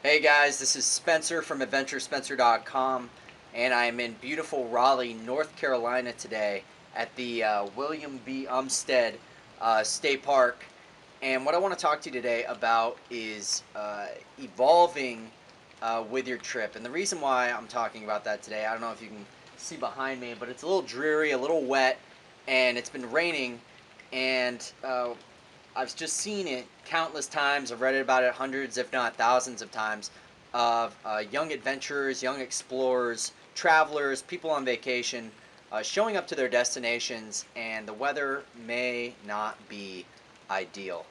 Hey guys, this is Spencer from AdventureSpencer.com, and I'm in beautiful Raleigh, North Carolina today at the William B. Umstead State Park. And what I want to talk to you today about is evolving with your trip. And the reason why I'm talking about that today, I don't know if you can see behind me, but it's a little dreary, a little wet, and it's been raining. And I've just seen it countless times. I've read about it hundreds, if not thousands of times, of young adventurers, young explorers, travelers, people on vacation, showing up to their destinations, and the weather may not be ideal.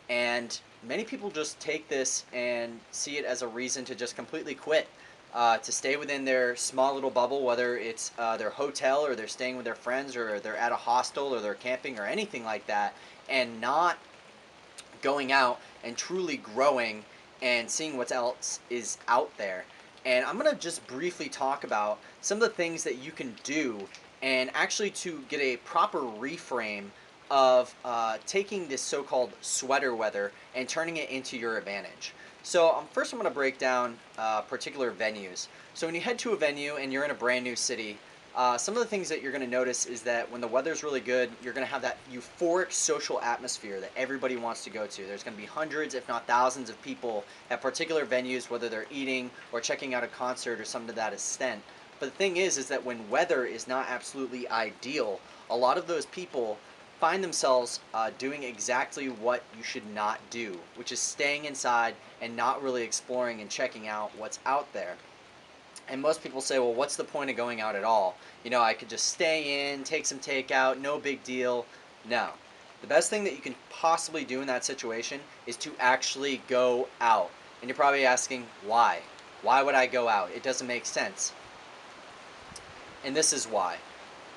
And many people just take this and see it as a reason to just completely quit, to stay within their small little bubble, whether it's their hotel or they're staying with their friends or they're at a hostel or they're camping or anything like that, and not going out and truly growing and seeing what else is out there. And I'm going to just briefly talk about some of the things that you can do and actually to get a proper reframe of taking this so-called sweater weather and turning it into your advantage. So first I'm going to break down particular venues. So when you head to a venue and you're in a brand new city, some of the things that you're going to notice is that when the weather's really good, you're going to have that euphoric social atmosphere that everybody wants to go to. There's going to be hundreds, if not thousands, of people at particular venues, whether they're eating or checking out a concert or something to that extent. But the thing is that when weather is not absolutely ideal, a lot of those people find themselves doing exactly what you should not do, which is staying inside and not really exploring and checking out what's out there. And most people say, well, what's the point of going out at all? You know, I could just stay in, take some takeout, no big deal. No. The best thing that you can possibly do in that situation is to actually go out. And you're probably asking, why? Why would I go out? It doesn't make sense. And this is why.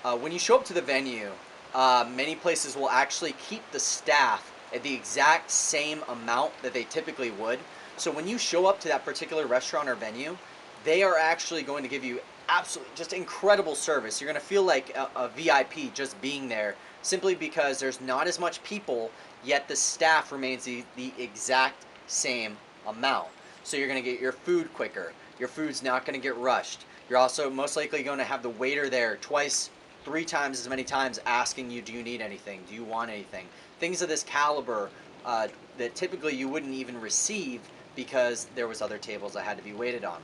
When you show up to the venue, many places will actually keep the staff at the exact same amount that they typically would. So when you show up to that particular restaurant or venue, they are actually going to give you absolutely just incredible service. You're going to feel like a VIP just being there, simply because there's not as much people, yet the staff remains the exact same amount. So you're going to get your food quicker. Your food's not going to get rushed. You're also most likely going to have the waiter there twice, three times as many times asking you, do you need anything? Do you want anything? Things of this caliber that typically you wouldn't even receive because there was other tables that had to be waited on.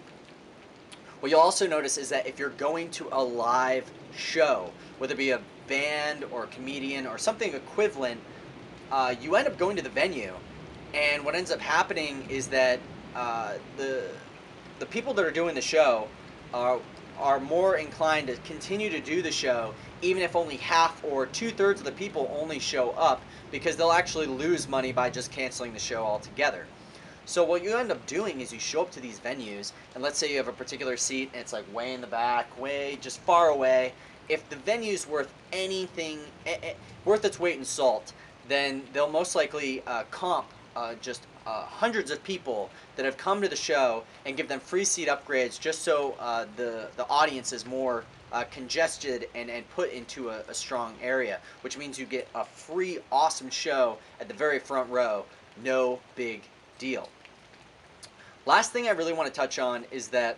What you'll also notice is that if you're going to a live show, whether it be a band or a comedian or something equivalent, you end up going to the venue, and what ends up happening is that the people that are doing the show are more inclined to continue to do the show, even if only half or two-thirds of the people only show up, because they'll actually lose money by just canceling the show altogether. So what you end up doing is you show up to these venues, and let's say you have a particular seat, and it's like way in the back, way just far away. If the venue's worth anything, worth its weight in salt, then they'll most likely comp just hundreds of people that have come to the show and give them free seat upgrades, just so the audience is more congested and put into a strong area, which means you get a free awesome show at the very front row. No big deal. Last thing I really want to touch on is that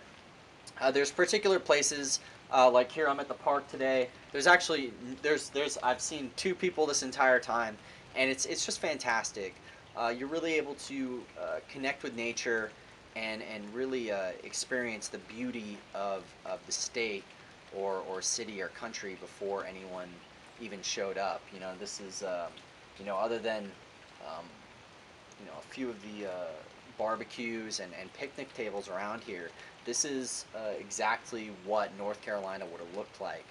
there's particular places, like here I'm at the park today. There's actually I've seen two people this entire time, and it's just fantastic. You're really able to connect with nature and really experience the beauty of the state or city or country before anyone even showed up. You know, this is other than um, a few of the barbecues and picnic tables around here. This is exactly what North Carolina would have looked like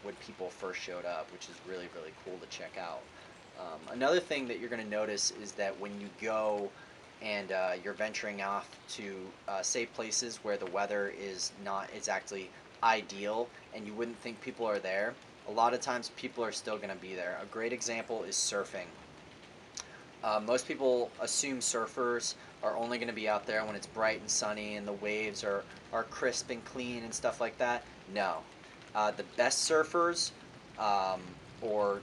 when people first showed up, which is really, really cool to check out. Another thing that you're going to notice is that when you go and you're venturing off to safe places where the weather is not exactly ideal and you wouldn't think people are there, a lot of times people are still going to be there. A great example is surfing. Most people assume surfers are only going to be out there when it's bright and sunny and the waves are crisp and clean and stuff like that. No. The best surfers, or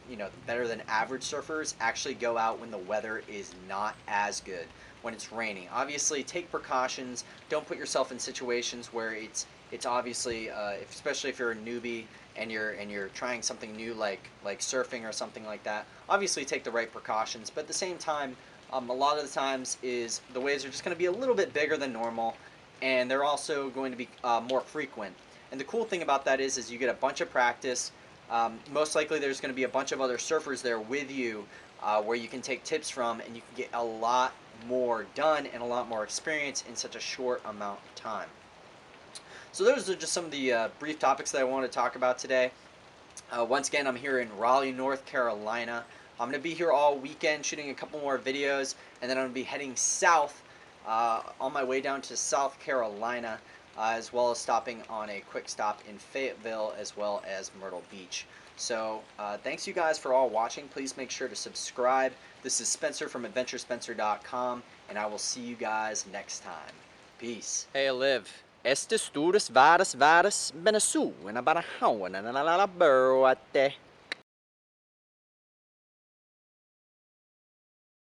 better than average surfers, actually go out when the weather is not as good. when it's raining. Obviously, take precautions. Don't put yourself in situations where it's obviously, especially if you're a newbie and you're trying something new like surfing or something like that. Obviously, take the right precautions, but at the same time, a lot of the times is the waves are just going to be a little bit bigger than normal, and they're also going to be more frequent. And the cool thing about that is you get a bunch of practice. Most likely, there's going to be a bunch of other surfers there with you, where you can take tips from, and you can get a lot more done and a lot more experience in such a short amount of time. So those are just some of the brief topics that I want to talk about today. Once again, I'm here in Raleigh, North Carolina. I'm going to be here all weekend shooting a couple more videos, and then I'm going to be heading south on my way down to South Carolina, as well as stopping on a quick stop in Fayetteville, as well as Myrtle Beach. So thanks you guys for all watching. Please make sure to subscribe. This is Spencer from adventurespencer.com, and I will see you guys next time. Peace. Hey, Liv. Estes tours varas benesu, and about a hound and a burrow at